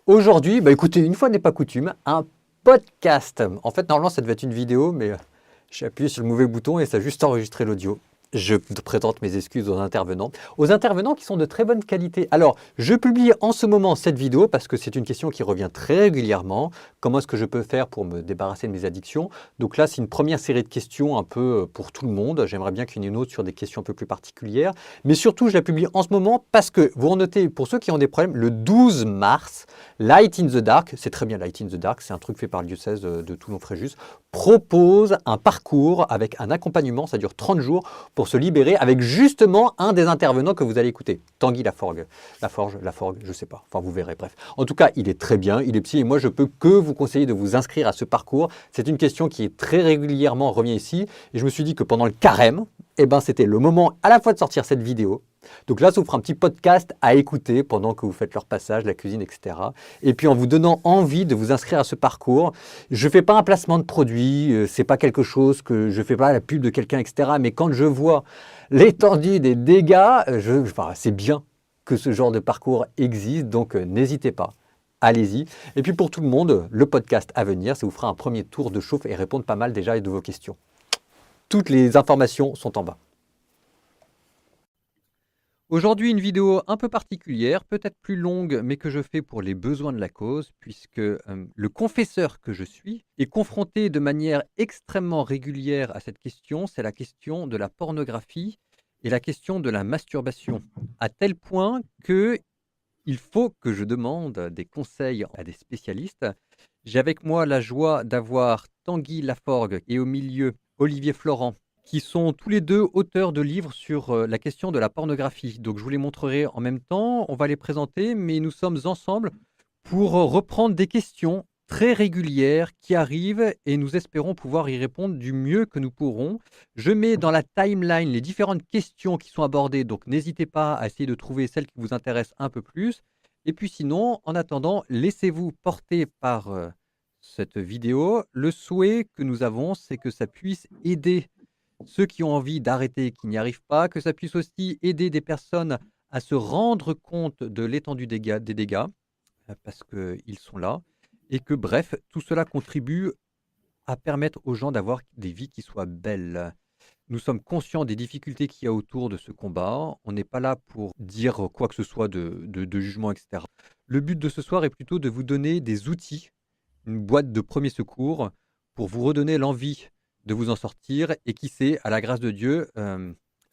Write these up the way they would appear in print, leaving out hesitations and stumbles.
Aujourd'hui, bah écoutez, une fois n'est pas coutume, un podcast. En fait, normalement, ça devait être une vidéo, mais j'ai appuyé sur le mauvais bouton et ça a juste enregistré l'audio. Je présente mes excuses aux intervenants. Aux intervenants qui sont de très bonne qualité. Alors, je publie en ce moment cette vidéo parce que c'est une question qui revient très régulièrement. Comment est-ce que je peux faire pour me débarrasser de mes addictions? Donc là, c'est une première série de questions un peu pour tout le monde. J'aimerais bien qu'il y en ait une autre sur des questions un peu plus particulières. Mais surtout, je la publie en ce moment parce que, vous en notez, pour ceux qui ont des problèmes, le 12 mars, Light in the Dark, c'est très bien Light in the Dark, c'est un truc fait par le diocèse de Toulon-Fréjus, propose un parcours avec un accompagnement, ça dure 30 jours, pour se libérer avec justement un des intervenants que vous allez écouter, Tanguy Laforgue. Laforgue, je sais pas, enfin vous verrez, bref. En tout cas, il est très bien, il est psy et moi je peux que vous conseiller de vous inscrire à ce parcours. C'est une question qui est très régulièrement revient ici et je me suis dit que pendant le carême, eh ben, c'était le moment à la fois de sortir cette vidéo. Donc là, ça vous fera un petit podcast à écouter pendant que vous faites leur passage, la cuisine, etc. Et puis en vous donnant envie de vous inscrire à ce parcours. Je ne fais pas un placement de produit, c'est pas quelque chose que je fais pas la pub de quelqu'un, etc. Mais quand je vois l'étendue des dégâts, enfin, c'est bien que ce genre de parcours existe. Donc n'hésitez pas. Allez-y. Et puis pour tout le monde, le podcast à venir, ça vous fera un premier tour de chauffe et répondre pas mal déjà de vos questions. Toutes les informations sont en bas. Aujourd'hui, une vidéo un peu particulière, peut-être plus longue, mais que je fais pour les besoins de la cause, puisque le confesseur que je suis est confronté de manière extrêmement régulière à cette question, c'est la question de la pornographie et la question de la masturbation, à tel point que il faut que je demande des conseils à des spécialistes. J'ai avec moi la joie d'avoir Tanguy Laforgue et au milieu Olivier Florent, qui sont tous les deux auteurs de livres sur la question de la pornographie. Donc je vous les montrerai en même temps, on va les présenter, mais nous sommes ensemble pour reprendre des questions très régulières qui arrivent et nous espérons pouvoir y répondre du mieux que nous pourrons. Je mets dans la timeline les différentes questions qui sont abordées, donc n'hésitez pas à essayer de trouver celles qui vous intéressent un peu plus. Et puis sinon, en attendant, laissez-vous porter par cette vidéo. Le souhait que nous avons, c'est que ça puisse aider ceux qui ont envie d'arrêter, qui n'y arrivent pas, que ça puisse aussi aider des personnes à se rendre compte de l'étendue des dégâts, parce qu'ils sont là, et que bref, tout cela contribue à permettre aux gens d'avoir des vies qui soient belles. Nous sommes conscients des difficultés qu'il y a autour de ce combat. On n'est pas là pour dire quoi que ce soit de jugement, etc. Le but de ce soir est plutôt de vous donner des outils, une boîte de premiers secours pour vous redonner l'envie de vous en sortir et qui sait, à la grâce de Dieu,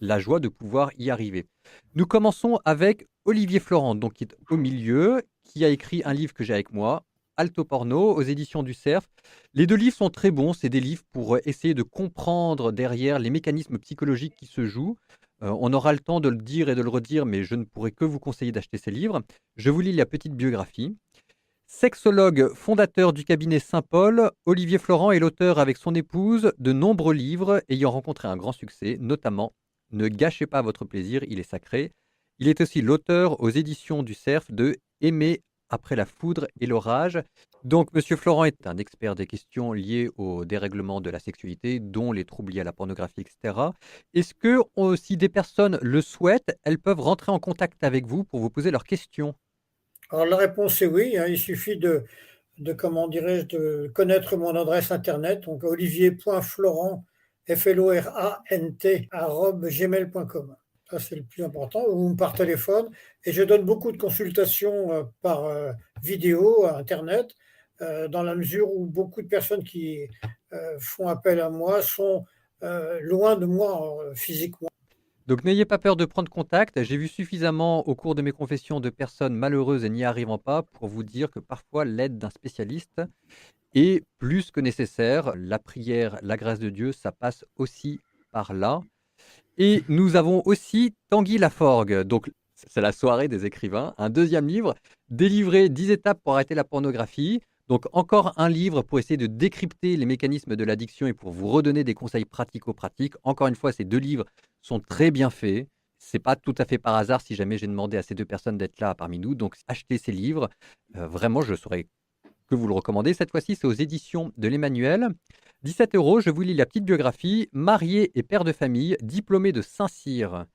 la joie de pouvoir y arriver. Nous commençons avec Olivier Florent, donc qui est au milieu, qui a écrit un livre que j'ai avec moi, Alto Porno, aux éditions du Cerf. Les deux livres sont très bons, c'est des livres pour essayer de comprendre derrière les mécanismes psychologiques qui se jouent. On aura le temps de le dire et de le redire, mais je ne pourrai que vous conseiller d'acheter ces livres. Je vous lis la petite biographie. Sexologue fondateur du cabinet Saint-Paul, Olivier Florent est l'auteur avec son épouse de nombreux livres ayant rencontré un grand succès, notamment Ne gâchez pas votre plaisir, il est sacré. Il est aussi l'auteur aux éditions du Cerf de Aimer après la foudre et l'orage. Donc, Monsieur Florent est un expert des questions liées au dérèglement de la sexualité, dont les troubles liés à la pornographie, etc. Est-ce que, si des personnes le souhaitent, elles peuvent rentrer en contact avec vous pour vous poser leurs questions? Alors la réponse est oui, hein, il suffit de comment dirais-je, de connaître mon adresse internet, donc olivier.florent, Florant, @gmail.com. Ça, c'est le plus important, ou par téléphone. Et je donne beaucoup de consultations par vidéo, internet, dans la mesure où beaucoup de personnes qui font appel à moi sont loin de moi physiquement. Donc n'ayez pas peur de prendre contact. J'ai vu suffisamment au cours de mes confessions de personnes malheureuses et n'y arrivant pas pour vous dire que parfois l'aide d'un spécialiste est plus que nécessaire. La prière, la grâce de Dieu, ça passe aussi par là. Et nous avons aussi Tanguy Laforgue. Donc c'est la soirée des écrivains. Un deuxième livre, délivré 10 étapes pour arrêter la pornographie. Donc encore un livre pour essayer de décrypter les mécanismes de l'addiction et pour vous redonner des conseils pratico-pratiques. Encore une fois, ces deux livres sont très bien faits. C'est pas tout à fait par hasard si jamais j'ai demandé à ces deux personnes d'être là parmi nous. Donc achetez ces livres. Vraiment, je saurais que vous le recommandez. Cette fois-ci, c'est aux éditions de l'Emmanuel. 17 euros, je vous lis la petite biographie. Marié et père de famille, diplômé de Saint-Cyr.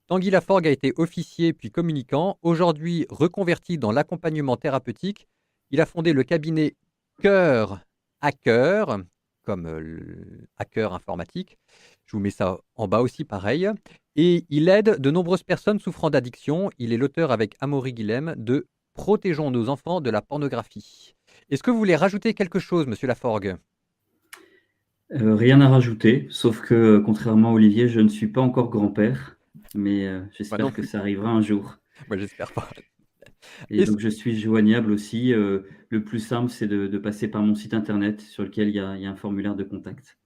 Tanguy Laforgue a été officier puis communicant. Aujourd'hui reconverti dans l'accompagnement thérapeutique, Il a fondé le cabinet Cœur Hacker, comme le hacker informatique. Je vous mets ça en bas aussi, pareil. Et il aide de nombreuses personnes souffrant d'addiction. Il est l'auteur avec Amaury Guilhem de Protégeons nos enfants de la pornographie. Est-ce que vous voulez rajouter quelque chose, monsieur Laforgue? Rien à rajouter, sauf que, contrairement à Olivier, je ne suis pas encore grand-père, mais Moi non j'espère que plus. ça arrivera un jour. Moi, j'espère pas. Et Est-ce- donc, je suis joignable aussi. Le plus simple, c'est de passer par mon site internet sur lequel il y a un formulaire de contact.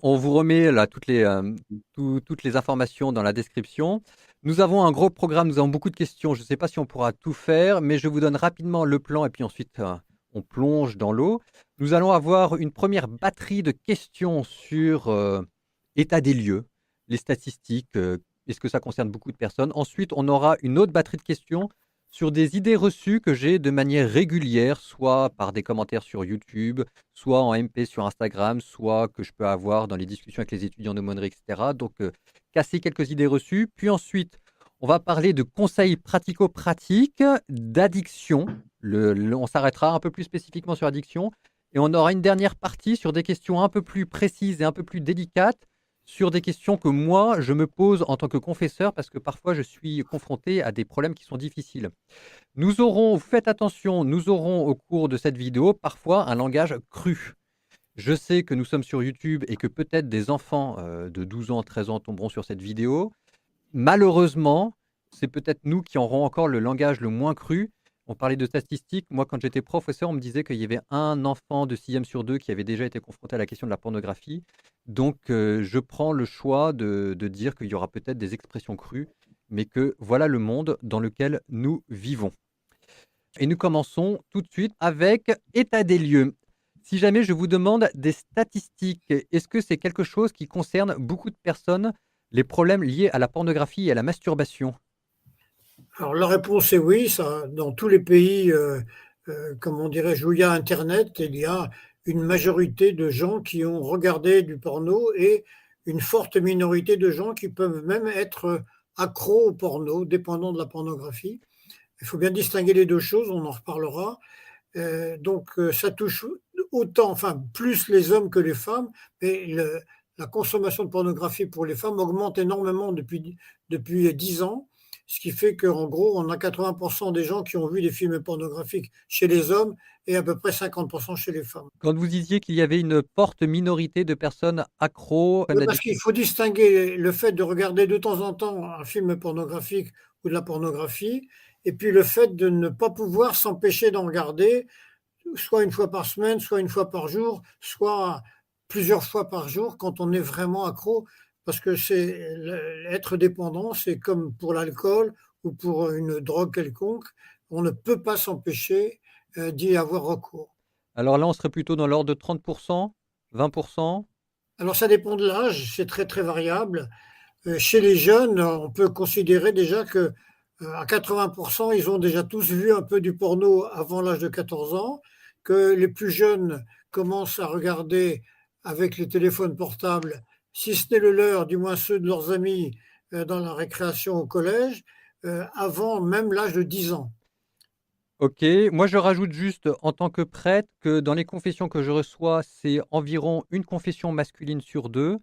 On vous remet là toutes les informations dans la description. Nous avons un gros programme, nous avons beaucoup de questions. Je ne sais pas si on pourra tout faire, mais je vous donne rapidement le plan et puis ensuite on plonge dans l'eau. Nous allons avoir une première batterie de questions sur état des lieux, les statistiques, est-ce que ça concerne beaucoup de personnes. Ensuite, on aura une autre batterie de questions sur des idées reçues que j'ai de manière régulière, soit par des commentaires sur YouTube, soit en MP sur Instagram, soit que je peux avoir dans les discussions avec les étudiants d'aumônerie, etc. Donc, casser quelques idées reçues. Puis ensuite, on va parler de conseils pratico-pratiques, d'addiction. On s'arrêtera un peu plus spécifiquement sur addiction. Et on aura une dernière partie sur des questions un peu plus précises et un peu plus délicates, sur des questions que moi, je me pose en tant que confesseur, parce que parfois, je suis confronté à des problèmes qui sont difficiles. Nous aurons, faites attention, nous aurons au cours de cette vidéo parfois un langage cru. Je sais que nous sommes sur YouTube et que peut-être des enfants de 12 ans, 13 ans tomberont sur cette vidéo. Malheureusement, c'est peut-être nous qui aurons encore le langage le moins cru. On parlait de statistiques. Moi, quand j'étais professeur, on me disait qu'il y avait un enfant de 6e sur 2 qui avait déjà été confronté à la question de la pornographie. Donc, je prends le choix de dire qu'il y aura peut-être des expressions crues, mais que voilà le monde dans lequel nous vivons. Et nous commençons tout de suite avec état des lieux. Si jamais je vous demande des statistiques, est-ce que c'est quelque chose qui concerne beaucoup de personnes, les problèmes liés à la pornographie et à la masturbation? Alors la réponse est oui, ça, dans tous les pays, comment dirais-je, où il y a Internet, il y a une majorité de gens qui ont regardé du porno et une forte minorité de gens qui peuvent même être accros au porno, dépendant de la pornographie. Il faut bien distinguer les deux choses, on en reparlera. Donc ça touche autant, enfin plus les hommes que les femmes, mais la consommation de pornographie pour les femmes augmente énormément depuis 10 ans, ce qui fait qu'en gros, on a 80% des gens qui ont vu des films pornographiques chez les hommes et à peu près 50% chez les femmes. Quand vous disiez qu'il y avait une forte minorité de personnes accros à Oui, une parce addiction. qu'il faut distinguer le fait de regarder de temps en temps un film pornographique ou de la pornographie, et puis le fait de ne pas pouvoir s'empêcher d'en regarder soit une fois par semaine, soit une fois par jour, soit plusieurs fois par jour quand on est vraiment accro, parce que c'est être dépendant, c'est comme pour l'alcool ou pour une drogue quelconque, on ne peut pas s'empêcher d'y avoir recours. Alors là, on serait plutôt dans l'ordre de 30%, 20%. Alors ça dépend de l'âge, c'est très très variable. Chez les jeunes, on peut considérer déjà que à 80%, ils ont déjà tous vu un peu du porno avant l'âge de 14 ans, que les plus jeunes commencent à regarder avec les téléphones portables, si ce n'est le leur, du moins ceux de leurs amis dans la récréation au collège, avant même l'âge de 10 ans. Ok, moi je rajoute juste en tant que prêtre que dans les confessions que je reçois, c'est environ une confession masculine sur deux.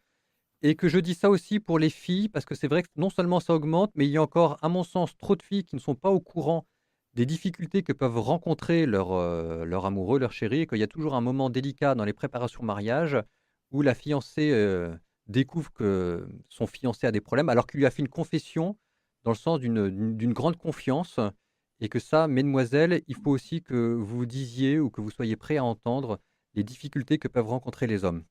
Et que je dis ça aussi pour les filles, parce que c'est vrai que non seulement ça augmente, mais il y a encore, à mon sens, trop de filles qui ne sont pas au courant des difficultés que peuvent rencontrer leur amoureux, leur chéri, et qu'il y a toujours un moment délicat dans les préparations au mariage où la fiancée découvre que son fiancé a des problèmes, alors qu'il lui a fait une confession dans le sens d'une grande confiance, et que ça, mesdemoiselles, il faut aussi que vous disiez ou que vous soyez prêts à entendre les difficultés que peuvent rencontrer les hommes.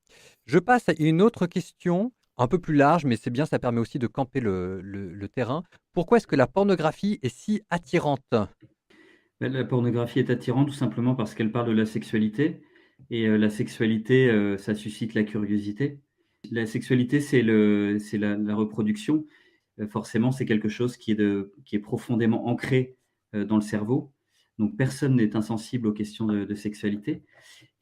Je passe à une autre question un peu plus large, mais c'est bien, ça permet aussi de camper le terrain. Pourquoi est-ce que la pornographie est si attirante? La pornographie est attirante tout simplement parce qu'elle parle de la sexualité et la sexualité, ça suscite la curiosité. La sexualité, c'est la reproduction. Forcément, c'est quelque chose qui est profondément ancré, dans le cerveau. Donc personne n'est insensible aux questions de sexualité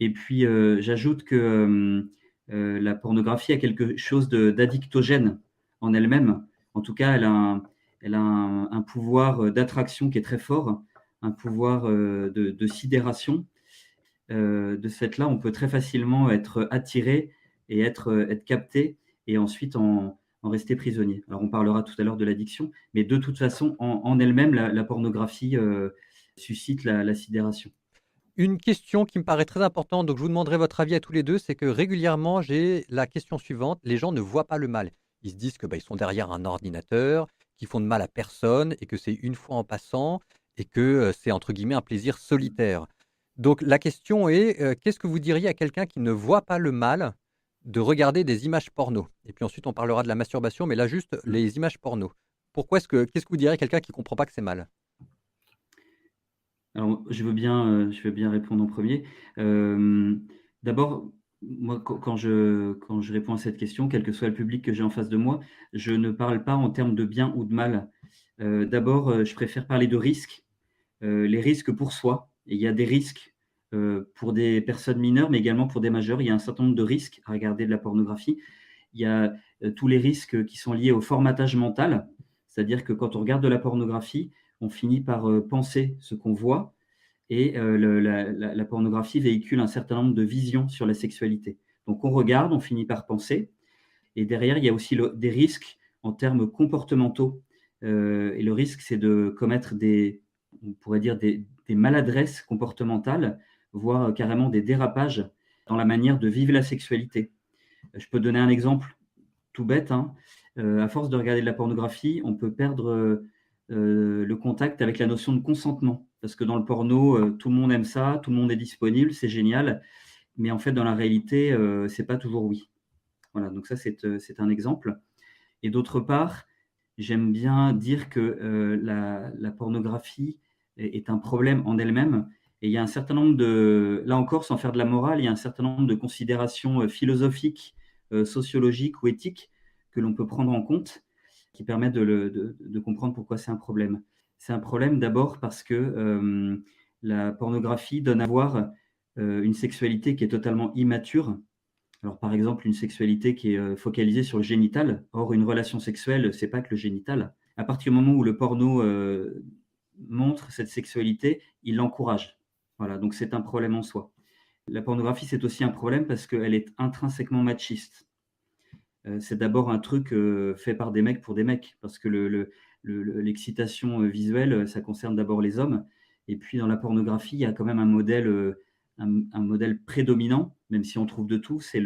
et puis, j'ajoute que, la pornographie a quelque chose d'addictogène en elle-même. En tout cas, elle a un pouvoir, d'attraction qui est très fort. un pouvoir de sidération. De ce fait-là, on peut très facilement être attiré et être capté et ensuite en rester prisonnier. Alors, on parlera tout à l'heure de l'addiction, mais de toute façon, en elle-même, la pornographie suscite la sidération. Une question qui me paraît très importante, donc je vous demanderai votre avis à tous les 2, c'est que régulièrement, j'ai la question suivante: les gens ne voient pas le mal. Ils se disent que, bah, ils sont derrière un ordinateur, qu'ils font de mal à personne et que c'est une fois en passant et que, c'est entre guillemets «un plaisir solitaire». Donc la question est, qu'est-ce que vous diriez à quelqu'un qui ne voit pas le mal de regarder des images porno? Et puis ensuite on parlera de la masturbation, mais là juste Mmh. les images porno. Qu'est-ce que vous diriez à quelqu'un qui ne comprend pas que c'est mal? Alors, je veux bien répondre en premier. Er D'abord, moi, quand je réponds à cette question, quel que soit le public que j'ai en face de moi, je ne parle pas en termes de bien ou de mal. D'abord, je préfère parler de risques, les risques pour soi. Et il y a des risques, pour des personnes mineures, mais également pour des majeurs. Il y a un certain nombre de risques à regarder de la pornographie. Il y a, tous les risques qui sont liés au formatage mental, c'est-à-dire que quand on regarde de la pornographie, on finit par, penser ce qu'on voit et la pornographie véhicule un certain nombre de visions sur la sexualité. Donc on regarde, on finit par penser et derrière, il y a aussi des risques en termes comportementaux, et le risque, c'est de commettre on pourrait dire des maladresses comportementales, voire carrément des dérapages dans la manière de vivre la sexualité. Je peux donner un exemple tout bête, hein. À force de regarder de la pornographie, on peut perdre, le contact avec la notion de consentement. Parce que dans le porno, tout le monde aime ça, tout le monde est disponible, c'est génial. Mais en fait, dans la réalité, c'est pas toujours oui. Voilà, donc ça, c'est un exemple. Et d'autre part, j'aime bien dire que, la pornographie est un problème en elle-même et il y a un certain nombre de là encore, sans faire de la morale, il y a un certain nombre de considérations, philosophiques, sociologiques ou éthiques que l'on peut prendre en compte, qui permettent de comprendre pourquoi c'est un problème. C'est un problème d'abord parce que, la pornographie donne à voir, une sexualité qui est totalement immature. Alors, par exemple, une sexualité qui est, focalisée sur le génital. Or, une relation sexuelle, c'est pas que le génital. À partir du moment où le porno, montre cette sexualité, il l'encourage. Voilà, donc c'est un problème en soi. La pornographie, c'est aussi un problème parce qu'elle est intrinsèquement machiste. C'est d'abord un truc, fait par des mecs pour des mecs parce que l'excitation, visuelle, ça concerne d'abord les hommes et puis dans la pornographie, il y a quand même un modèle prédominant, même si on trouve de tout, c'est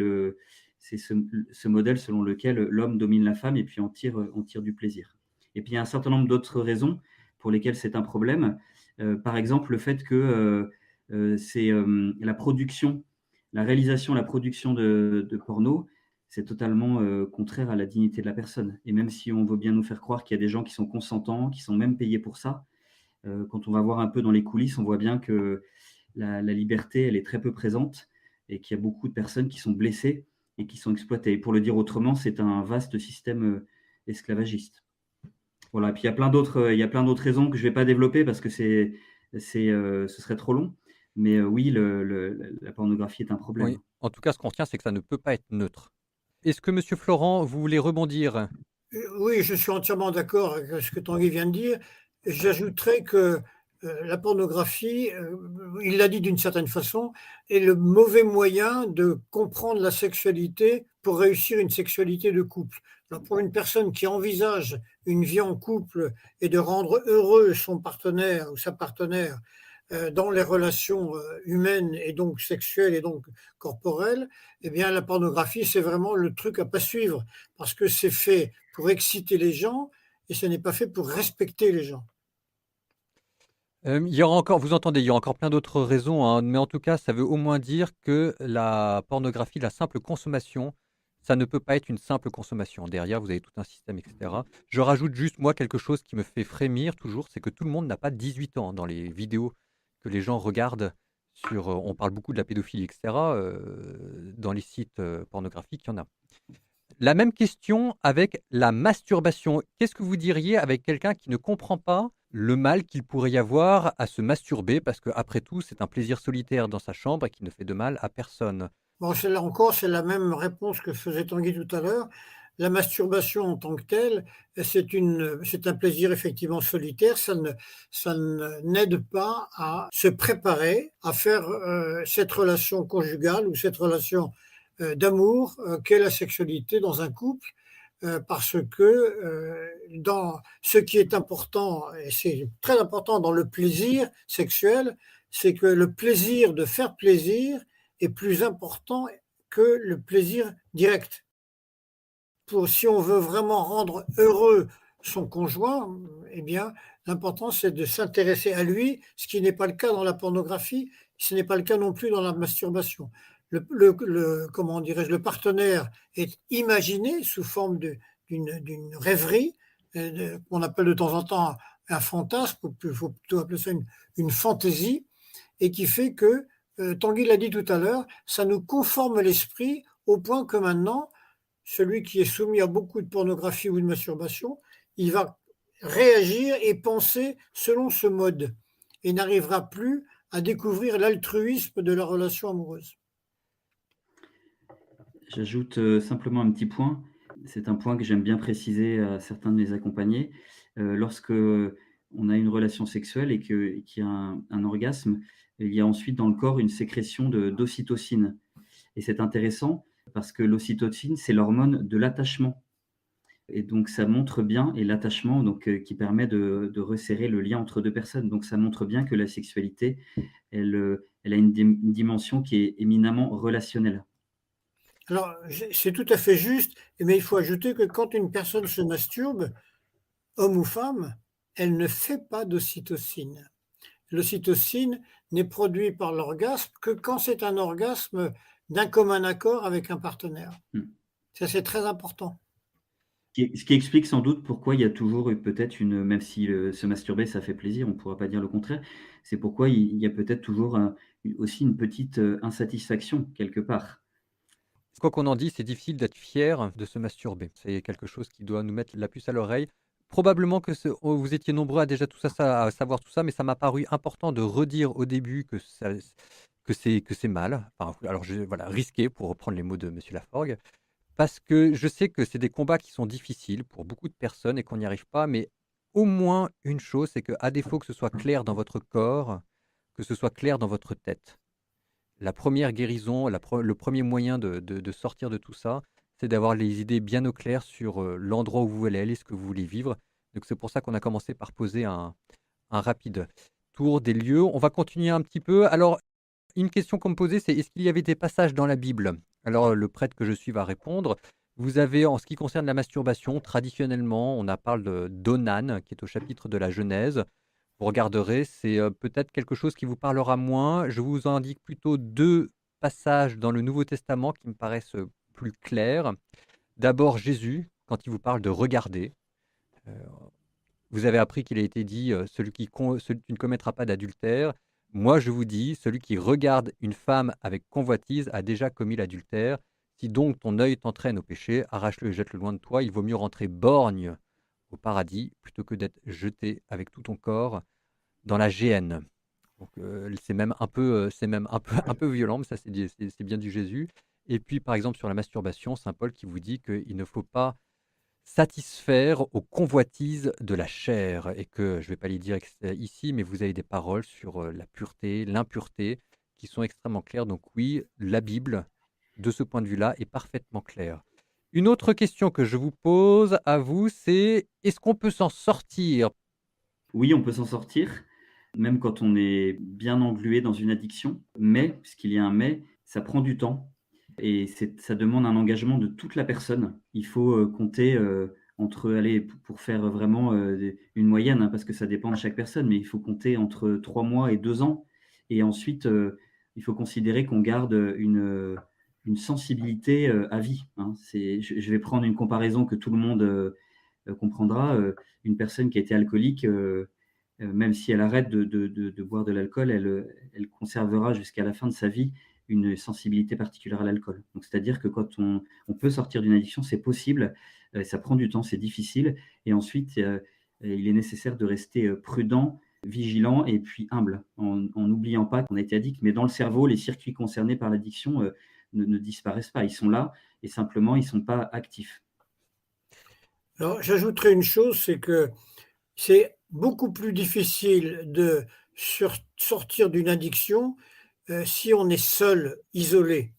ce modèle selon lequel l'homme domine la femme et puis en tire du plaisir. Et puis il y a un certain nombre d'autres raisons pour lesquelles c'est un problème. Par exemple, le fait que, c'est, la réalisation, la production de porno, c'est totalement, contraire à la dignité de la personne. Et même si on veut bien nous faire croire qu'il y a des gens qui sont consentants, qui sont même payés pour ça, quand on va voir un peu dans les coulisses, on voit bien que la liberté, elle est très peu présente et qu'il y a beaucoup de personnes qui sont blessées et qui sont exploitées. Et pour le dire autrement, c'est un vaste système, esclavagiste. Voilà, et puis il y a plein d'autres raisons que je ne vais pas développer parce que ce serait trop long. Mais, oui, la pornographie est un Oui, problème. en tout cas, ce qu'on retient, c'est que ça ne peut pas être neutre. Est-ce que monsieur Florent, vous voulez rebondir? Oui, je suis entièrement d'accord avec ce que Tanguy vient de dire. J'ajouterais que, la pornographie, il l'a dit d'une certaine façon, est le mauvais moyen de comprendre la sexualité pour réussir une sexualité de couple. Alors pour une personne qui envisage une vie en couple et de rendre heureux son partenaire ou sa partenaire, dans les relations, humaines et donc sexuelles et donc corporelles, eh bien la pornographie, c'est vraiment le truc à pas suivre parce que c'est fait pour exciter les gens et ce n'est pas fait pour respecter les gens. Il y aura encore vous entendez, il y aura encore plein d'autres raisons, hein, mais en tout cas, ça veut au moins dire que la pornographie, la simple consommation, ça ne peut pas être une simple consommation. Derrière, vous avez tout un système et cetera. Je rajoute juste, moi, quelque chose qui me fait frémir toujours, c'est que tout le monde n'a pas 18 ans dans les vidéos que les gens regardent sur, on parle beaucoup de la pédophilie et cetera, dans les sites, pornographiques, il y en a. La même question avec la masturbation. Qu'est-ce que vous diriez avec quelqu'un qui ne comprend pas le mal qu'il pourrait y avoir à se masturber? Parce qu'après tout, c'est un plaisir solitaire dans sa chambre et qui ne fait de mal à personne. Bon, c'est là encore, c'est la même réponse que faisait Tanguy tout à l'heure. la masturbation en tant que telle, c'est un plaisir effectivement solitaire. Ça n'aide pas à se préparer à faire cette relation conjugale ou cette relation d'amour qu'est la sexualité dans un couple. Parce que dans ce qui est important, et c'est très important dans le plaisir sexuel, c'est que le plaisir de faire plaisir est plus important que le plaisir direct. Si on veut vraiment rendre heureux son conjoint, eh bien, l'important c'est de s'intéresser à lui, ce qui n'est pas le cas dans la pornographie, ce n'est pas le cas non plus dans la masturbation. Comment dirais-je, le partenaire est imaginé sous forme d'une rêverie, qu'on appelle de temps en temps un fantasme, il faut plutôt appeler ça une fantaisie, et qui fait que, Tanguy l'a dit tout à l'heure, ça nous conforme l'esprit au point que maintenant, celui qui est soumis à beaucoup de pornographie ou de masturbation, il va réagir et penser selon ce mode et n'arrivera plus à découvrir l'altruisme de la relation amoureuse. J'ajoute simplement un petit point. C'est un point que j'aime bien préciser à certains de mes accompagnés. Lorsque on a une relation sexuelle et qu'il y a un orgasme, il y a ensuite dans le corps une sécrétion d'ocytocine. Et c'est intéressant parce que l'ocytocine, c'est l'hormone de l'attachement. Et donc ça montre bien, et l'attachement donc qui permet de resserrer le lien entre deux personnes. Donc ça montre bien que la sexualité, elle a une dimension qui est éminemment relationnelle. Alors, c'est tout à fait juste, mais il faut ajouter que quand une personne se masturbe, homme ou femme, elle ne fait pas d'ocytocine. L'ocytocine n'est produite par l'orgasme que quand c'est un orgasme d'un commun accord avec un partenaire. Ça, c'est très important. Ce qui explique sans doute pourquoi il y a toujours eu peut-être même si se masturber, ça fait plaisir, on ne pourra pas dire le contraire, c'est pourquoi il y a peut-être toujours aussi une petite insatisfaction quelque part. Quoi qu'on en dise, c'est difficile d'être fier de se masturber. C'est quelque chose qui doit nous mettre la puce à l'oreille. Probablement que vous étiez nombreux à déjà à savoir tout ça, mais ça m'a paru important de redire au début que c'est mal. Enfin, alors voilà, risqué pour reprendre les mots de Monsieur Laforgue, parce que je sais que c'est des combats qui sont difficiles pour beaucoup de personnes et qu'on n'y arrive pas. Mais au moins une chose, c'est que à défaut que ce soit clair dans votre corps, que ce soit clair dans votre tête. La première guérison, le premier moyen de sortir de tout ça, c'est d'avoir les idées bien au clair sur l'endroit où vous voulez aller, ce que vous voulez vivre. Donc c'est pour ça qu'on a commencé par poser un rapide tour des lieux. On va continuer un petit peu. Alors, une question qu'on me posait, c'est est-ce qu'il y avait des passages dans la Bible? Alors, le prêtre que je suis va répondre. Vous avez, en ce qui concerne la masturbation, traditionnellement, on parle d'Onan, qui est au chapitre de la Genèse. Vous regarderez, c'est peut-être quelque chose qui vous parlera moins. Je vous indique plutôt deux passages dans le Nouveau Testament qui me paraissent plus clairs. D'abord, Jésus, quand il vous parle de regarder. Euh, Vous avez appris qu'il a été dit celui qui ne commettra pas d'adultère. Moi, je vous dis, celui qui regarde une femme avec convoitise a déjà commis l'adultère. Si donc ton œil t'entraîne au péché, arrache-le et jette-le loin de toi. Il vaut mieux rentrer borgne au paradis plutôt que d'être jeté avec tout ton corps dans la géhenne. Donc c'est même un peu, un peu violent, mais ça c'est bien du Jésus. Et puis par exemple sur la masturbation, saint Paul qui vous dit qu'il ne faut pas satisfaire aux convoitises de la chair, et que je ne vais pas les dire ici, mais vous avez des paroles sur la pureté, l'impureté, qui sont extrêmement claires. Donc oui, la Bible, de ce point de vue-là, est parfaitement claire. Une autre question que je vous pose à vous, c'est est-ce qu'on peut s'en sortir? Oui, on peut s'en sortir, même quand on est bien englué dans une addiction, mais, puisqu'il y a un mais, ça prend du temps et ça demande un engagement de toute la personne. Il faut compter entre, allez, pour faire vraiment une moyenne, hein, parce que ça dépend de chaque personne, mais il faut compter entre 3 mois et 2 ans. Et ensuite, il faut considérer qu'on garde une sensibilité à vie, hein. Je vais prendre une comparaison que tout le monde comprendra. Une personne qui a été alcoolique, même si elle arrête de boire de l'alcool, elle conservera jusqu'à la fin de sa vie une sensibilité particulière à l'alcool. Donc, c'est-à-dire que quand on peut sortir d'une addiction, c'est possible, ça prend du temps, c'est difficile. Et ensuite, il est nécessaire de rester prudent, vigilant et puis humble, en n'oubliant pas qu'on a été addict. Mais dans le cerveau, les circuits concernés par l'addiction ne disparaissent pas. Ils sont là et simplement, ils ne sont pas actifs. Alors, j'ajouterai une chose, c'est que c'est beaucoup plus difficile de sortir d'une addiction si on est seul, isolé,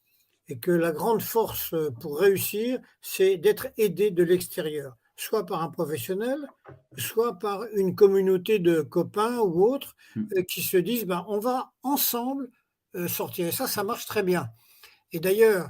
et que la grande force pour réussir, c'est d'être aidé de l'extérieur, soit par un professionnel, soit par une communauté de copains ou autres Mmh. qui se disent ben, on va ensemble sortir. Et ça marche très bien. Et d'ailleurs,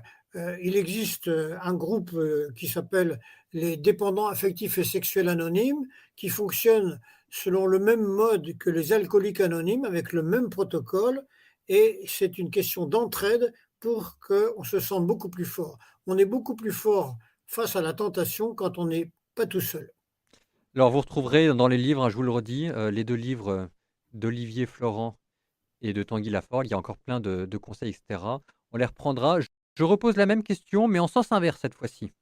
il existe un groupe qui s'appelle les dépendants affectifs et sexuels anonymes, qui fonctionne selon le même mode que les alcooliques anonymes, avec le même protocole, et c'est une question d'entraide pour qu'on se sente beaucoup plus fort. On est beaucoup plus fort face à la tentation quand on n'est pas tout seul. Alors vous retrouverez dans les livres, hein, je vous le redis, les 2 livres, d'Olivier Florent et de Tanguy Lafort. Il y a encore plein de conseils et cetera. On les reprendra. Je repose la même question, mais en sens inverse cette fois-ci.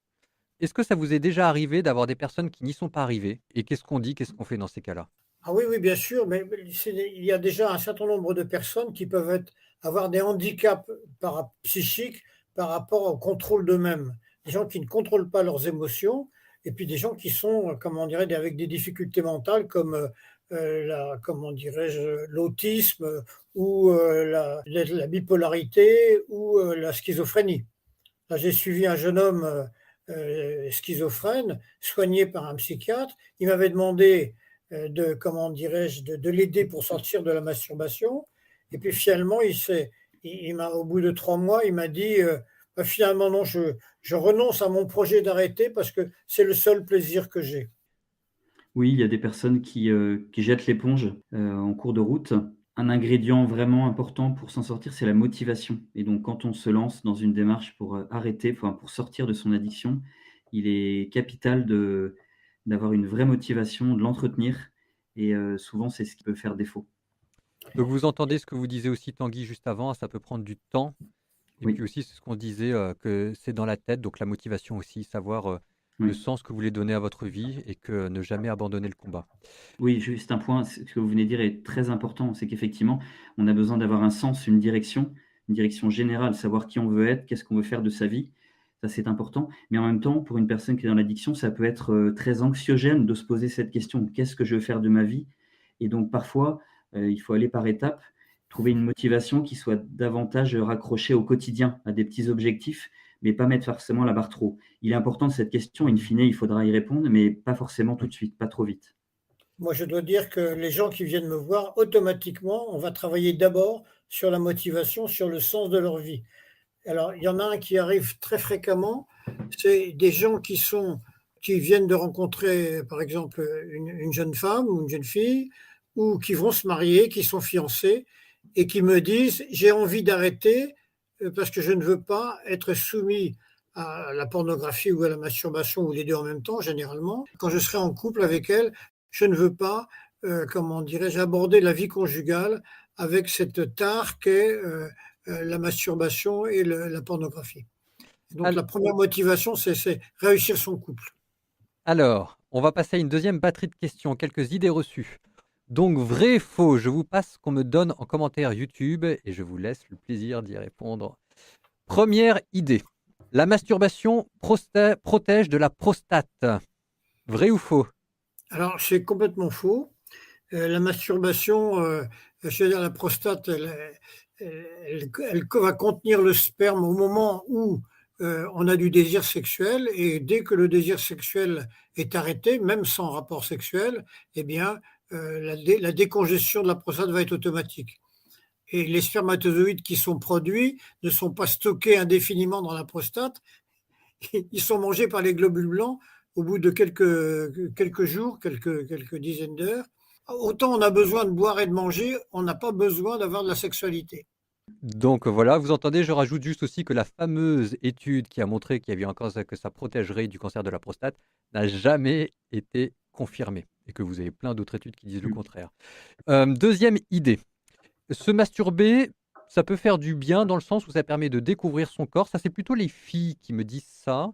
Est-ce que ça vous est déjà arrivé d'avoir des personnes qui n'y sont pas arrivées? Et qu'est-ce qu'on dit? Qu'est-ce qu'on fait dans ces cas-là? Ah oui, oui, bien sûr, mais il y a déjà un certain nombre de personnes qui peuvent avoir des handicaps psychiques par rapport au contrôle d'eux-mêmes. Des gens qui ne contrôlent pas leurs émotions et puis des gens qui sont, comment dirais avec des difficultés mentales comme comment dirais-je, l'autisme ou la bipolarité ou la schizophrénie. Là, j'ai suivi un jeune homme schizophrène, soigné par un psychiatre. Il m'avait demandé de, comment dirais-je, de l'aider pour sortir de la masturbation. Et puis finalement, au bout de 3 mois, il m'a dit bah, finalement, non, je renonce à mon projet d'arrêter parce que c'est le seul plaisir que j'ai. Oui, il y a des personnes qui jettent l'éponge, en cours de route. Un ingrédient vraiment important pour s'en sortir, c'est la motivation et donc quand on se lance dans une démarche pour, arrêter, enfin pour sortir de son addiction, il est capital d'avoir une vraie motivation, de l'entretenir et souvent c'est ce qui peut faire défaut. Donc vous entendez ce que vous disiez aussi Tanguy juste avant, ça peut prendre du temps. Et puis Oui, aussi, c'est ce qu'on disait, que c'est dans la tête, donc la motivation aussi, savoir, le oui. sens que vous voulez donner à votre vie et que ne jamais abandonner le combat. Oui, juste un point, ce que vous venez de dire est très important, c'est qu'effectivement, on a besoin d'avoir un sens, une direction générale, savoir qui on veut être, qu'est-ce qu'on veut faire de sa vie. Ça, c'est important. Mais en même temps, pour une personne qui est dans l'addiction, ça peut être très anxiogène de se poser cette question: «Qu'est-ce que je veux faire de ma vie?» Et donc parfois, il faut aller par étapes, trouver une motivation qui soit davantage raccrochée au quotidien, à des petits objectifs, mais pas mettre forcément la barre trop haut. Il est important cette question, in fine, il faudra y répondre, mais pas forcément tout de suite, pas trop vite. Moi, je dois dire que les gens qui viennent me voir, automatiquement, on va travailler d'abord sur la motivation, sur le sens de leur vie. Alors, il y en a un qui arrive très fréquemment, c'est des gens qui viennent de rencontrer, par exemple, une jeune femme ou une jeune fille, ou qui vont se marier, qui sont fiancés, et qui me disent: «J'ai envie d'arrêter parce que je ne veux pas être soumis à la pornographie ou à la masturbation, ou les 2 en même temps, généralement. Quand je serai en couple avec elle, je ne veux pas, comment dirais-je, aborder la vie conjugale avec cette tare qu'est, la masturbation et la pornographie. Donc Al la première motivation, c'est réussir son couple. alors, on va passer à une deuxième batterie de questions, quelques idées reçues. Donc vrai, faux, je vous passe ce qu'on me donne en commentaire YouTube et je vous laisse le plaisir d'y répondre. Première idée, la masturbation protège de la prostate. Vrai ou faux? Alors c'est complètement faux. La masturbation, je veux dire la prostate, elle va contenir le sperme au moment où, on a du désir sexuel, et dès que le désir sexuel est arrêté, même sans rapport sexuel, eh bien, la décongestion de la prostate va être automatique. Et les spermatozoïdes qui sont produits ne sont pas stockés indéfiniment dans la prostate, ils sont mangés par les globules blancs au bout de quelques jours, quelques dizaines d'heures. Autant on a besoin de boire et de manger, on n'a pas besoin d'avoir de la sexualité. Donc voilà, vous entendez, je rajoute juste aussi que la fameuse étude qui a montré qu'il y avait encore ça, que ça protégerait du cancer de la prostate n'a jamais été confirmée et que vous avez plein d'autres études qui disent le Mmh. contraire. Deuxième idée, se masturber, ça peut faire du bien dans le sens où ça permet de découvrir son corps. Ça, c'est plutôt les filles qui me disent ça,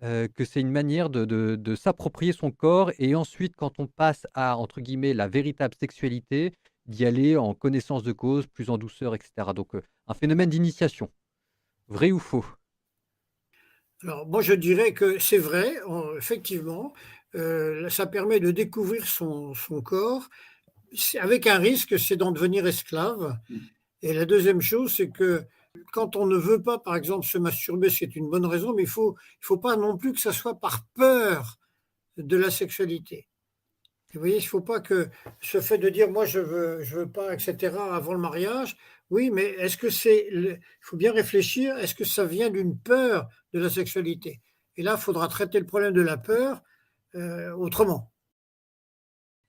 que c'est une manière de s'approprier son corps et ensuite quand on passe à, entre guillemets, «la véritable sexualité», d'y aller en connaissance de cause, plus en douceur et cetera. Donc, un phénomène d'initiation. Vrai ou faux? Alors moi je dirais que c'est vrai, effectivement, ça permet de découvrir son corps, avec un risque, c'est d'en devenir esclave. Et la deuxième chose, c'est que quand on ne veut pas, par exemple, se masturber, c'est une bonne raison, mais il faut pas non plus que ça soit par peur de la sexualité. Vous voyez, il ne faut pas que ce fait de dire moi je veux pas, etc. avant le mariage. Oui, mais est-ce que il faut bien réfléchir, est-ce que ça vient d'une peur de la sexualité? Et là, il faudra traiter le problème de la peur autrement.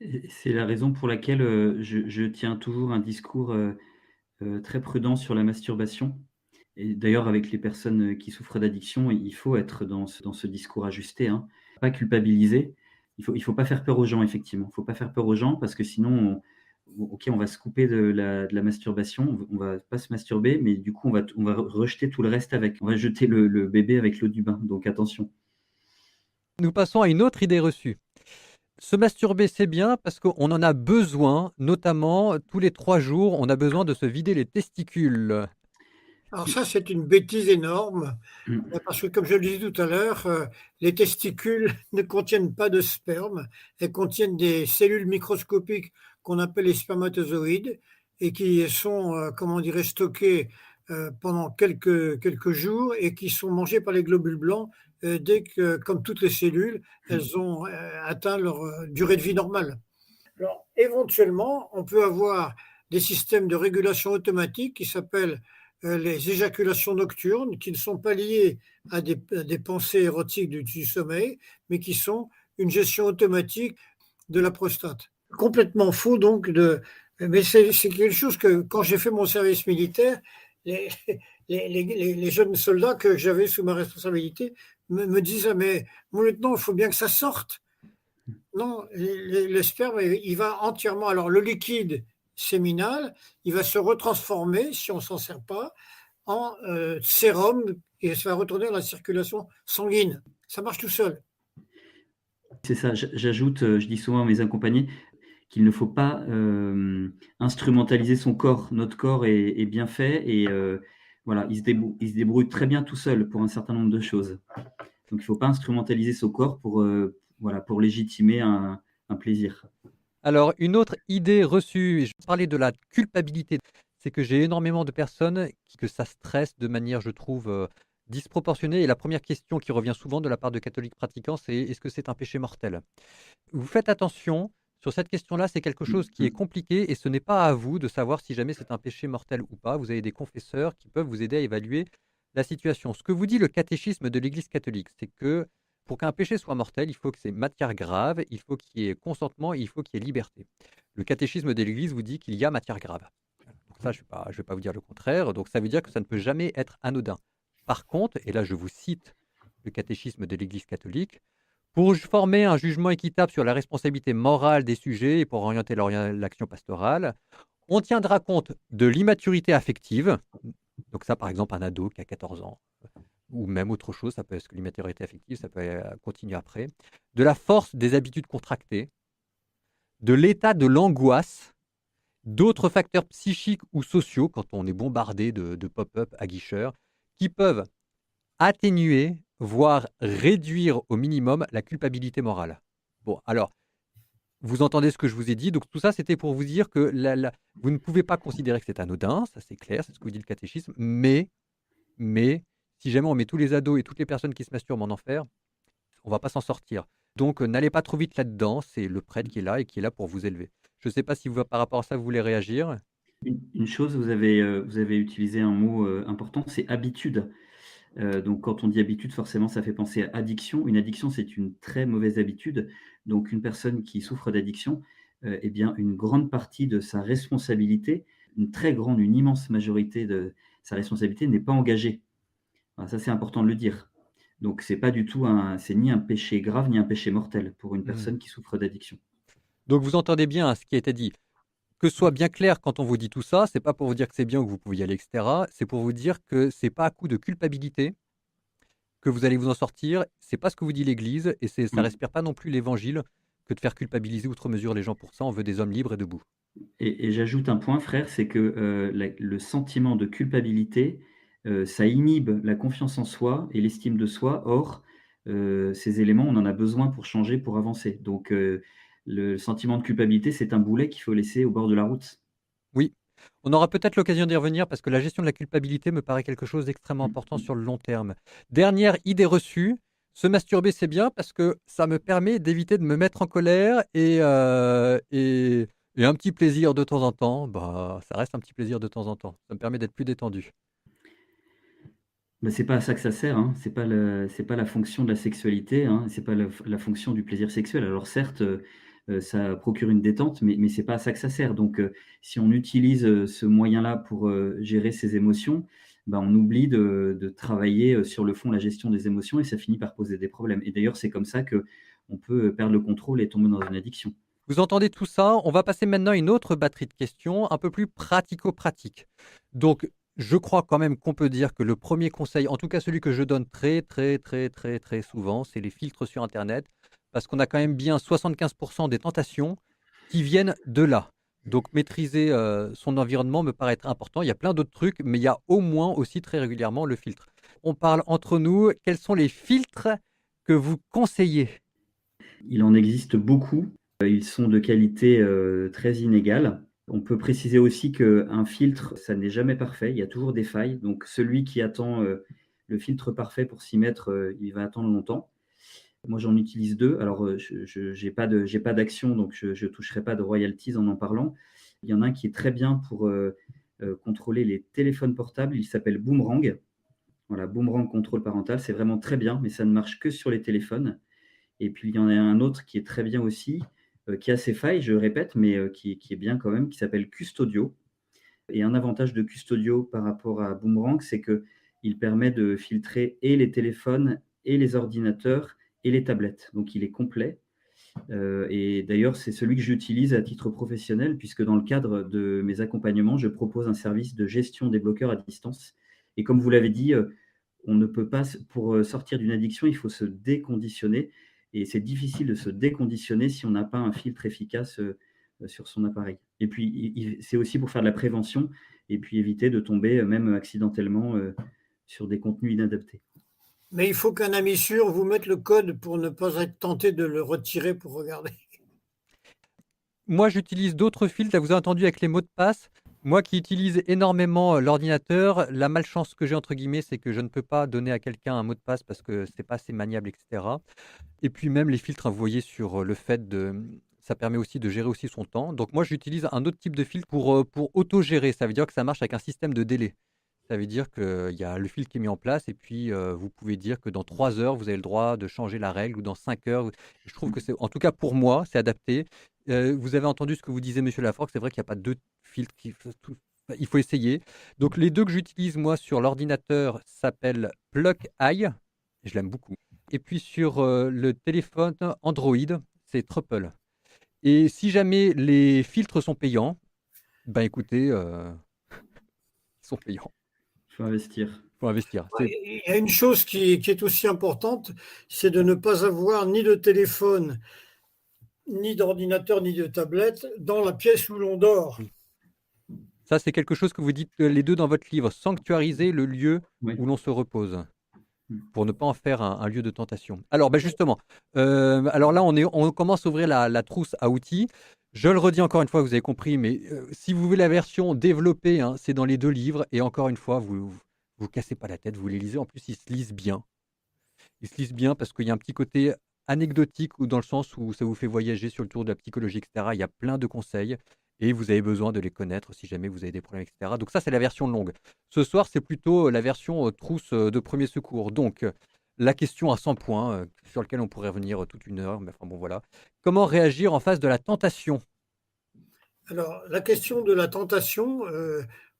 Et c'est la raison pour laquelle, je tiens toujours un discours, très prudent sur la masturbation et d'ailleurs avec les personnes, qui souffrent d'addiction, il faut être dans ce discours ajusté, hein. Pas culpabiliser. Il faut pas faire peur aux gens effectivement. Il faut pas faire peur aux gens parce que sinon OK, on va se couper de la masturbation, on va pas se masturber, mais du coup on va rejeter tout le reste avec. On va jeter le bébé avec l'eau du bain, donc attention. Nous passons à une autre idée reçue. Se masturber, c'est bien parce qu'on en a besoin, notamment tous les 3 jours, on a besoin de se vider les testicules. Alors ça, c'est une bêtise énorme, Mmh. parce que comme je le disais tout à l'heure, les testicules ne contiennent pas de sperme, elles contiennent des cellules microscopiques qu'on appelle les spermatozoïdes et qui sont, comment dirais-je, stockées pendant quelques jours et qui sont mangées par les globules blancs dès que, comme toutes les cellules, elles ont atteint leur durée de vie normale. Alors, éventuellement, on peut avoir des systèmes de régulation automatique qui s'appellent les éjaculations nocturnes, qui ne sont pas liées à des pensées érotiques du sommeil, mais qui sont une gestion automatique de la prostate. Complètement faux, donc, mais c'est quelque chose que, quand j'ai fait mon service militaire, les, les jeunes soldats que j'avais sous ma responsabilité me disaient, mais mon lieutenant, il faut bien que ça sorte. Non, le sperme, il va entièrement. Alors, le liquide séminal, il va se retransformer, si on ne s'en sert pas, en sérum et ça va retourner dans la circulation sanguine. Ça marche tout seul. C'est ça, j'ajoute, je dis souvent à mes accompagnés qu'il ne faut pas, instrumentaliser son corps. Notre corps est bien fait et voilà, il se débrouille très bien tout seul pour un certain nombre de choses. Donc il ne faut pas instrumentaliser son corps pour, voilà, pour légitimer un plaisir. Alors, une autre idée reçue, je parlais de la culpabilité, c'est que j'ai énormément de personnes que ça stresse de manière, je trouve, disproportionnée. Et la première question qui revient souvent de la part de catholiques pratiquants, c'est: «Est-ce que c'est un péché mortel?» Vous faites attention, sur cette question-là, c'est quelque Mmh chose qui est mh. compliqué et ce n'est pas à vous de savoir si jamais c'est un péché mortel ou pas. Vous avez des confesseurs qui peuvent vous aider à évaluer la situation. Ce que vous dit le catéchisme de l'Église catholique, c'est que pour qu'un péché soit mortel, il faut que c'est matière grave, il faut qu'il y ait consentement et il faut qu'il y ait liberté. Le catéchisme de l'Église vous dit qu'il y a matière grave. Voilà. Donc ça, je vais pas vous dire le contraire. Donc ça veut dire que ça ne peut jamais être anodin. Par contre, et là je vous cite le catéchisme de l'Église catholique, pour former un jugement équitable sur la responsabilité morale des sujets et pour orienter l'action pastorale, on tiendra compte de l'immaturité affective. Donc ça, par exemple, un ado qui a 14 ans, ou même autre chose, ça peut être que l'immaturité affective, ça peut continuer après. De la force des habitudes contractées, de l'état de l'angoisse, d'autres facteurs psychiques ou sociaux, quand on est bombardé de pop-up aguicheurs, qui peuvent atténuer, voire réduire au minimum la culpabilité morale. Bon, alors, vous entendez ce que je vous ai dit, donc tout ça, c'était pour vous dire que vous ne pouvez pas considérer que c'est anodin, ça c'est clair, c'est ce que vous dit le catéchisme, mais si jamais on met tous les ados et toutes les personnes qui se masturbent en enfer, on va pas s'en sortir. Donc n'allez pas trop vite là-dedans, c'est le prêtre qui est là et qui est là pour vous élever. Je ne sais pas si vous, par rapport à ça, vous voulez réagir. Une chose, vous avez utilisé un mot, important, c'est habitude. Donc quand on dit habitude, forcément, ça fait penser à addiction. Une addiction, c'est une très mauvaise habitude. Donc une personne qui souffre d'addiction, eh bien, une grande partie de sa responsabilité, une immense majorité de sa responsabilité n'est pas engagée. Voilà, ça, c'est important de le dire. Donc c'est ni un péché grave, ni un péché mortel pour une Hmm. personne qui souffre d'addiction. Donc vous entendez bien ce qui a été dit. Que ce soit bien clair quand on vous dit tout ça, c'est pas pour vous dire que c'est bien ou que vous pouvez y aller, etc. C'est pour vous dire que c'est pas à coup de culpabilité que vous allez vous en sortir. C'est pas ce que vous dit l'Église et ça Oui. respire pas non plus l'Évangile que de faire culpabiliser outre mesure les gens pour ça. On veut des hommes libres et debout. Et j'ajoute un point, frère, c'est que, le sentiment de culpabilité, ça inhibe la confiance en soi et l'estime de soi. Or, ces éléments, on en a besoin pour changer, pour avancer. Donc, le sentiment de culpabilité, c'est un boulet qu'il faut laisser au bord de la route. Oui, on aura peut-être l'occasion d'y revenir parce que la gestion de la culpabilité me paraît quelque chose d'extrêmement important sur le long terme. Dernière idée reçue, se masturber c'est bien parce que ça me permet d'éviter de me mettre en colère et un petit plaisir de temps en temps, bah, ça reste un petit plaisir de temps en temps. Ça me permet d'être plus détendu. Mais c'est pas à ça que ça sert, hein. C'est pas la fonction de la sexualité, hein. C'est pas la fonction du plaisir sexuel. Alors certes, ça procure une détente, mais c'est pas à ça que ça sert. Donc, si on utilise, ce moyen-là pour, gérer ses émotions, bah, on oublie de travailler, sur le fond, la gestion des émotions et ça finit par poser des problèmes. Et d'ailleurs, c'est comme ça qu'on peut, perdre le contrôle et tomber dans une addiction. Vous entendez tout ça? On va passer maintenant à une autre batterie de questions, un peu plus pratico-pratique. Donc, je crois quand même qu'on peut dire que le premier conseil, en tout cas celui que je donne très, très, très, très, très souvent, c'est les filtres sur internet, parce qu'on a quand même bien 75 des tentations qui viennent de là. Donc maîtriser, son environnement me paraît être important. Il y a plein d'autres trucs, mais il y a au moins aussi très régulièrement le filtre. On parle entre nous, quels sont les filtres que vous conseillez? Il en existe beaucoup. Ils sont de qualité, très inégale. On peut préciser aussi qu'un filtre, ça n'est jamais parfait, il y a toujours des failles. Donc celui qui attend, le filtre parfait pour s'y mettre, il va attendre longtemps. Moi, j'en utilise 2. Alors, je j'ai pas d'action, donc je toucherai pas de royalties en parlant. Il y en a un qui est très bien pour, contrôler les téléphones portables, il s'appelle Boomerang. Voilà, Boomerang contrôle parental, c'est vraiment très bien, mais ça ne marche que sur les téléphones. Et puis il y en a un autre qui est très bien aussi, qui a ses failles, je répète, mais qui est bien quand même, qui s'appelle Custodio. Et un avantage de Custodio par rapport à Boomerang, c'est qu'il permet de filtrer et les téléphones et les ordinateurs et les tablettes. Donc il est complet. Et d'ailleurs, c'est celui que j'utilise à titre professionnel, puisque dans le cadre de mes accompagnements, je propose un service de gestion des bloqueurs à distance. Et comme vous l'avez dit, on ne peut pas, pour sortir d'une addiction, il faut se déconditionner. Et c'est difficile de se déconditionner si on n'a pas un filtre efficace sur son appareil. Et puis, c'est aussi pour faire de la prévention et puis éviter de tomber, même accidentellement, sur des contenus inadaptés. Mais il faut qu'un ami sûr vous mette le code pour ne pas être tenté de le retirer pour regarder. Moi, j'utilise d'autres filtres. Là, vous avez entendu avec les mots de passe. Moi qui utilise énormément, l'ordinateur, la malchance que j'ai entre guillemets, c'est que je ne peux pas donner à quelqu'un un mot de passe parce que c'est pas assez maniable et cetera. Et puis même les filtres, hein, vous voyez sur, le fait de ça permet aussi de gérer aussi son temps. Donc moi, j'utilise un autre type de filtre pour autogérer. Ça veut dire que ça marche avec un système de délai. Ça veut dire qu'il y a le filtre qui est mis en place et puis, vous pouvez dire que dans 3 heures, vous avez le droit de changer la règle ou dans 5 heures. Je trouve que c'est en tout cas pour moi, c'est adapté. Vous avez entendu ce que vous disiez monsieur Laforgue, c'est vrai qu'il y a pas 2 filtres qui f tout il faut essayer. Donc les 2 que j'utilise moi sur l'ordinateur s'appellent Pluck Eye, je l'aime beaucoup. Et puis sur, le téléphone Android, c'est Truffle. Et si jamais les filtres sont payants, bah écoutez, ils sont payants. Il faut investir. Faut investir. C'est Il y a une chose qui est aussi importante, c'est de ne pas avoir ni de téléphone, ni d'ordinateur, ni de tablette dans la pièce où l'on dort. oui. Ça, c'est quelque chose que vous dites, les 2 dans votre livre, sanctuariser le lieu Oui. où l'on se repose, Mmh. pour ne pas en faire un lieu de tentation. Alors, bah, justement, alors là, on commence à ouvrir la trousse à outils. Je le redis encore une fois, vous avez compris, mais, si vous voulez la version développée, hein, c'est dans les 2 livres et encore une fois, vous cassez pas la tête, vous les lisez. En plus, ils se lisent bien. Ils se lisent bien parce qu'il y a un petit côté anecdotique ou dans le sens où ça vous fait voyager sur le tour de la psychologie et cetera. Il y a plein de conseils et vous avez besoin de les connaître si jamais vous avez des problèmes et cetera. Donc ça, c'est la version longue. Ce soir, c'est plutôt, la version, trousse, de 1er secours. Donc, la question à 100 points, sur lequel on pourrait revenir, toute une heure, mais enfin bon, voilà. Comment réagir en face de la tentation? Alors, la question de la tentation,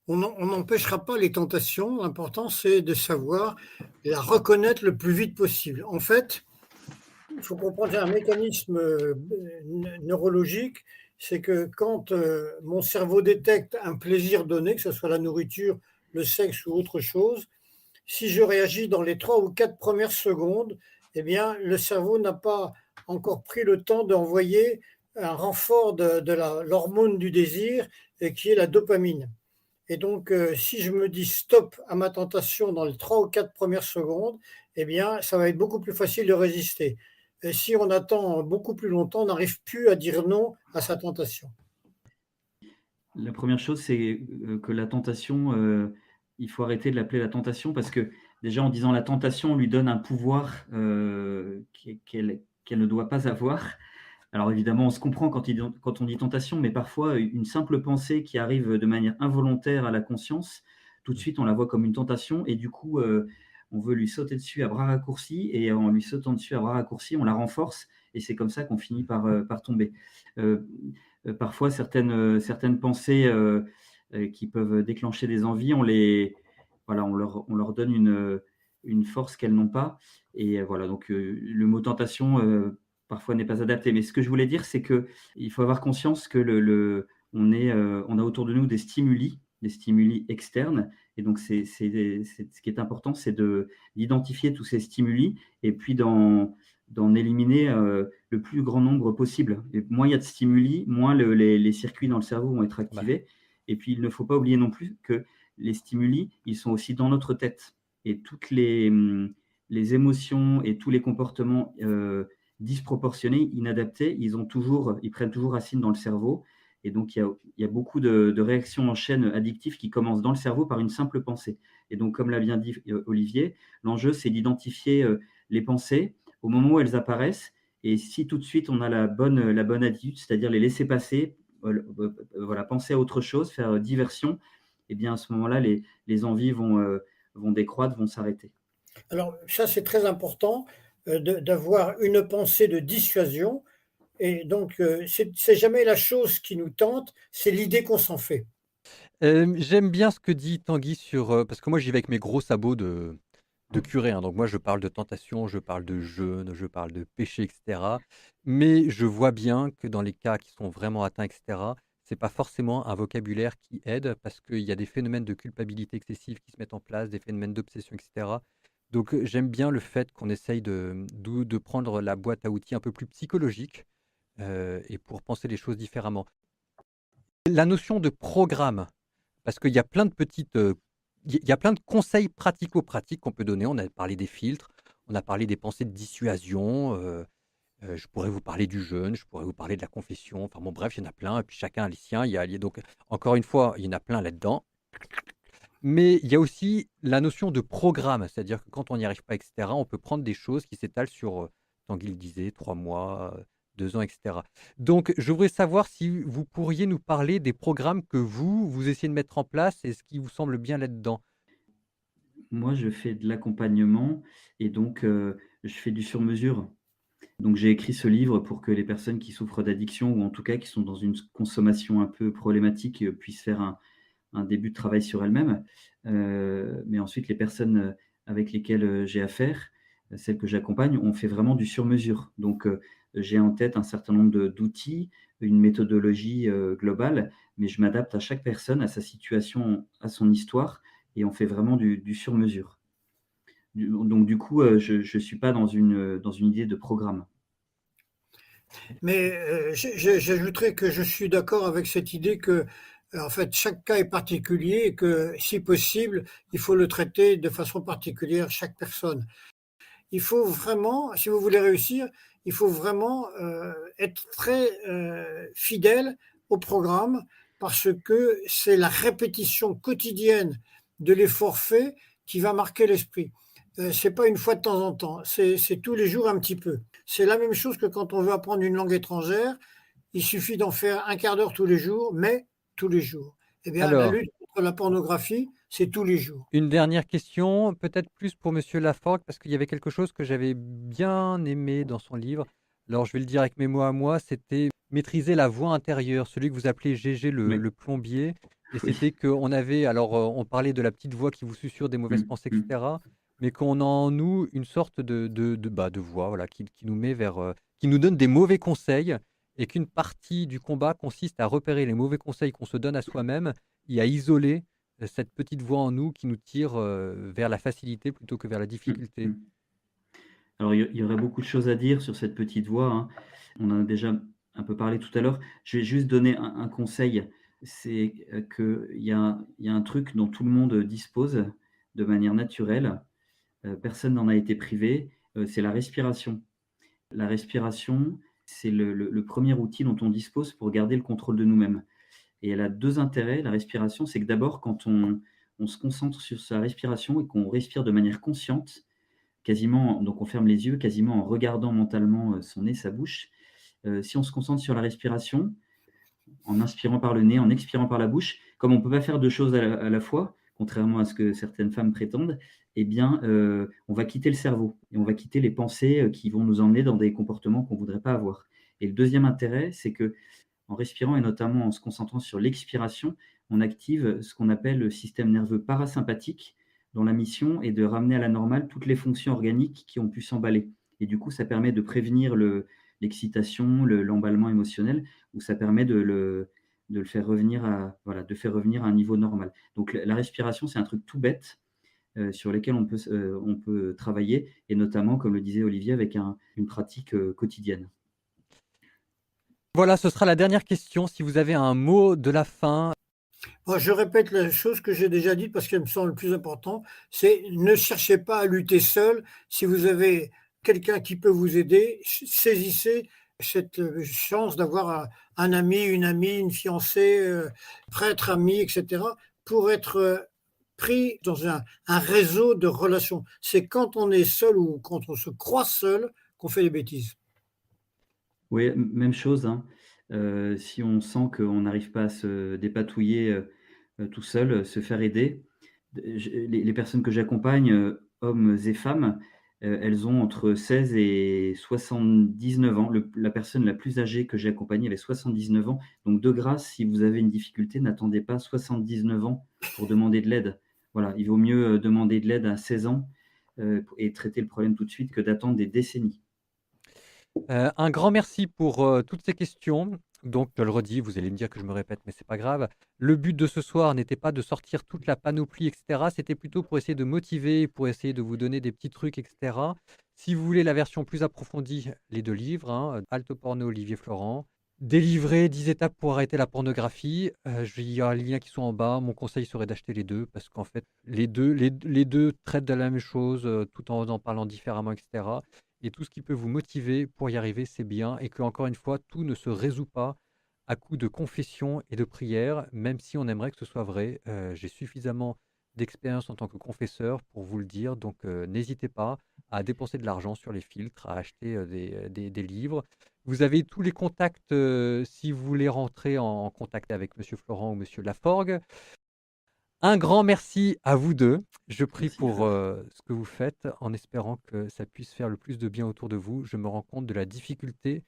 on n'empêchera pas les tentations. L'important, c'est de savoir la reconnaître le plus vite possible. En fait, il faut comprendre qu'il y a un mécanisme neurologique, c'est que quand mon cerveau détecte un plaisir donné, que ce soit la nourriture, le sexe ou autre chose, si je réagis dans les 3 ou 4 premières secondes, eh bien, le cerveau n'a pas encore pris le temps d'envoyer un renfort de l'hormone du désir qui est la dopamine. Et donc, si je me dis stop à ma tentation dans les 3 ou 4 premières secondes, eh bien, ça va être beaucoup plus facile de résister. Et si on attend beaucoup plus longtemps, on n'arrive plus à dire non à sa tentation. La première chose, c'est, que la tentation, il faut arrêter de l'appeler la tentation parce que déjà en disant la tentation, on lui donne un pouvoir, qu'elle ne doit pas avoir. Alors évidemment, on se comprend quand on dit tentation, mais parfois une simple pensée qui arrive de manière involontaire à la conscience, tout de Mmh. suite on la voit comme une tentation et du coup, on veut lui sauter dessus à bras raccourcis et en lui sautant dessus à bras raccourcis, on la renforce et c'est comme ça qu'on finit par tomber. Heu Parfois certaines pensées, qui peuvent déclencher des envies, on leur donne une force qu'elles n'ont pas et voilà donc le mot tentation, parfois n'est pas adapté. Mais ce que je voulais dire, c'est qu'il faut avoir conscience que on a autour de nous des stimuli externes et donc c'est ce qui est important, c'est d'identifier tous ces stimuli et puis d'en éliminer, le plus grand nombre possible. Et moins il y a de stimuli, moins les circuits dans le cerveau vont être Bah, activés. Et puis, il ne faut pas oublier non plus que les stimuli, ils sont aussi dans notre tête. Et toutes les émotions et tous les comportements disproportionnés, inadaptés, ils prennent toujours racine dans le cerveau. Et donc, il y a beaucoup de réactions en chaîne addictives qui commencent dans le cerveau par une simple pensée. Et donc, comme l'a bien dit Olivier, l'enjeu, c'est d'identifier les pensées au moment où elles apparaissent. Et si tout de suite on a la bonne attitude, c'est-à-dire les laisser passer, voilà, penser à autre chose, faire diversion, et bien à ce moment-là, les envies vont décroître, vont s'arrêter. Alors ça, c'est très important, d'avoir une pensée de dissuasion et donc, c'est jamais la chose qui nous tente, c'est l'idée qu'on s'en fait. j'aime bien ce que dit Tanguy sur, parce que moi j'y vais avec mes gros sabots de curé, hein, donc moi je parle de tentation, je parle de jeûne, je parle de péché et cetera. Mais je vois bien que dans les cas qui sont vraiment atteints et cetera, c'est pas forcément un vocabulaire qui aide parce qu'il y a des phénomènes de culpabilité excessive qui se mettent en place, des phénomènes d'obsession et cetera. Donc, j'aime bien le fait qu'on essaye de prendre la boîte à outils un peu plus psychologique, et pour penser les choses différemment. La notion de programme, parce qu'il y a plein de petites, il y a plein de conseils pratico-pratiques qu'on peut donner. On a parlé des filtres, on a parlé des pensées de dissuasion, je pourrais vous parler du jeûne, je pourrais vous parler de la confession, enfin bon bref, il y en a plein et puis chacun a les siens. Il y a donc encore une fois, il y en a plein là-dedans. Mais il y a aussi la notion de programme, c'est-à-dire que quand on n'y arrive pas et cetera, on peut prendre des choses qui s'étalent sur, Tanguy le disait, 3 mois, 2 ans et cetera. Donc je voudrais savoir si vous pourriez nous parler des programmes que vous essayez de mettre en place et ce qui vous semble bien là-dedans? Moi, je fais de l'accompagnement et donc je fais du sur-mesure. Donc j'ai écrit ce livre pour que les personnes qui souffrent d'addiction ou en tout cas qui sont dans une consommation un peu problématique, puissent faire un début de travail sur elles-mêmes. Mais ensuite, les personnes avec lesquelles j'ai affaire, celles que j'accompagne, on fait vraiment du sur-mesure. Donc, j'ai en tête un certain nombre d'outils, une méthodologie globale, mais je m'adapte à chaque personne, à sa situation, à son histoire, et on fait vraiment du sur-mesure. Donc, du coup, je ne suis pas dans une idée de programme. Mais, j'ajouterais que je suis d'accord avec cette idée que, en fait, chaque cas est particulier et que, si possible, il faut le traiter de façon particulière chaque personne. Il faut vraiment, si vous voulez réussir, il faut vraiment, être très, fidèle au programme parce que c'est la répétition quotidienne de l'effort fait qui va marquer l'esprit. C'est pas une fois de temps en temps, c'est tous les jours un petit peu. C'est la même chose que quand on veut apprendre une langue étrangère, il suffit d'en faire un quart d'heure tous les jours, mais tous les jours. Eh bien, la Alors, lutte contre la pornographie, c'est tous les jours. une dernière question, peut-être plus pour monsieur Laforgue, parce qu'il y avait quelque chose que j'avais bien aimé dans son livre. Alors, je vais le dire avec mes mots à moi, c'était maîtriser la voix intérieure, celui que vous appelez Gégé Oui, le plombier. Et oui. c'était qu'on avait, alors, on parlait de la petite voix qui vous susurre des mauvaises Mmh, pensées, mmh. etc. Mais qu'on a en nous une sorte de voix, voilà, qui nous met vers, qui nous donne des mauvais conseils. Et qu'une partie du combat consiste à repérer les mauvais conseils qu'on se donne à soi-même et à isoler cette petite voix en nous qui nous tire, vers la facilité plutôt que vers la Mmh, difficulté. mmh. Alors, il y aurait beaucoup de choses à dire sur cette petite voix, hein. On en a déjà un peu parlé tout à l'heure. Je vais juste donner un conseil. c'est qu'il y a un truc dont tout le monde dispose de manière naturelle, personne n'en a été privé, c'est la respiration. La respiration, c'est le premier outil dont on dispose pour garder le contrôle de nous-mêmes. Et elle a 2 intérêts, la respiration, c'est que d'abord quand on se concentre sur sa respiration et qu'on respire de manière consciente, quasiment donc on ferme les yeux, quasiment en regardant mentalement, son nez, sa bouche. Si on se concentre sur la respiration, en inspirant par le nez, en expirant par la bouche, comme on ne peut pas faire 2 choses à la fois, contrairement à ce que certaines femmes prétendent, eh bien, on va quitter le cerveau et on va quitter les pensées, qui vont nous emmener dans des comportements qu'on ne voudrait pas avoir. Et le deuxième intérêt, c'est que en respirant et notamment en se concentrant sur l'expiration, on active ce qu'on appelle le système nerveux parasympathique, dont la mission est de ramener à la normale toutes les fonctions organiques qui ont pu s'emballer. Et du coup, ça permet de prévenir l'excitation, l'emballement émotionnel, ou ça permet de le faire revenir à, voilà, de faire revenir à un niveau normal. Donc la respiration, c'est un truc tout bête sur lequel on peut travailler, et notamment, comme le disait Olivier, avec une pratique quotidienne. Voilà, ce sera la dernière question. Si vous avez un mot de la fin. Moi, je répète la chose que j'ai déjà dite parce qu'elle me semble le plus important, c'est ne cherchez pas à lutter seul. Si vous avez quelqu'un qui peut vous aider, saisissez cette chance d'avoir un ami, une amie, une fiancée, prêtre, ami, etc., pour être pris dans un réseau de relations. C'est quand on est seul ou quand on se croit seul qu'on fait des bêtises. Oui, même chose, hein. Si on sent qu'on n'arrive pas à se dépatouiller, tout seul, se faire aider. Les personnes que j'accompagne, hommes et femmes, elles ont entre 16 et 79 ans. La personne la plus âgée que j'ai accompagnée avait 79 ans. Donc de grâce, si vous avez une difficulté, n'attendez pas 79 ans pour demander de l'aide. Voilà, il vaut mieux, demander de l'aide à 16 ans, et traiter le problème tout de suite que d'attendre des décennies. Un grand merci pour toutes ces questions. Donc, je le redis, vous allez me dire que je me répète, mais c'est pas grave. Le but de ce soir n'était pas de sortir toute la panoplie, etc. C'était plutôt pour essayer de motiver, pour essayer de vous donner des petits trucs, etc. Si vous voulez la version plus approfondie, les 2 livres, hein, Halte Porno, Olivier Florent. Délivrer 10 étapes pour arrêter la pornographie. Il y a les liens qui sont en bas. Mon conseil serait d'acheter les 2 parce qu'en fait, les deux traitent de la même chose tout en parlant différemment, etc. Et tout ce qui peut vous motiver pour y arriver, c'est bien. Et que, encore une fois, tout ne se résout pas à coup de confession et de prière, même si on aimerait que ce soit vrai. J'ai suffisamment d'expérience en tant que confesseur pour vous le dire. Donc, n'hésitez pas à dépenser de l'argent sur les filtres, à acheter des livres. Vous avez tous les contacts si vous voulez rentrer en contact avec Monsieur Florent ou Monsieur Laforgue. Un grand merci à vous 2. Je prie Merci, pour Greg. ce que vous faites en espérant que ça puisse faire le plus de bien autour de vous. Je me rends compte de la difficulté,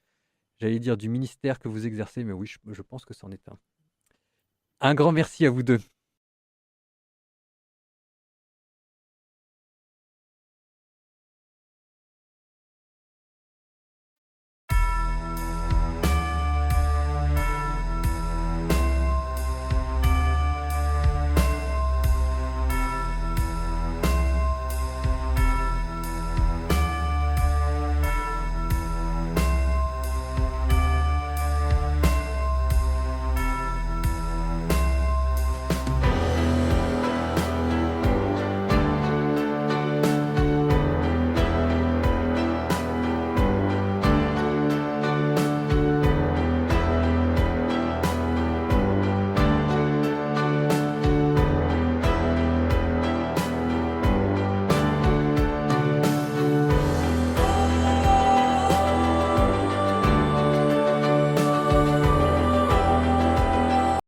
j'allais dire du ministère que vous exercez, mais oui, je pense que c'en est un. Un grand merci à vous 2.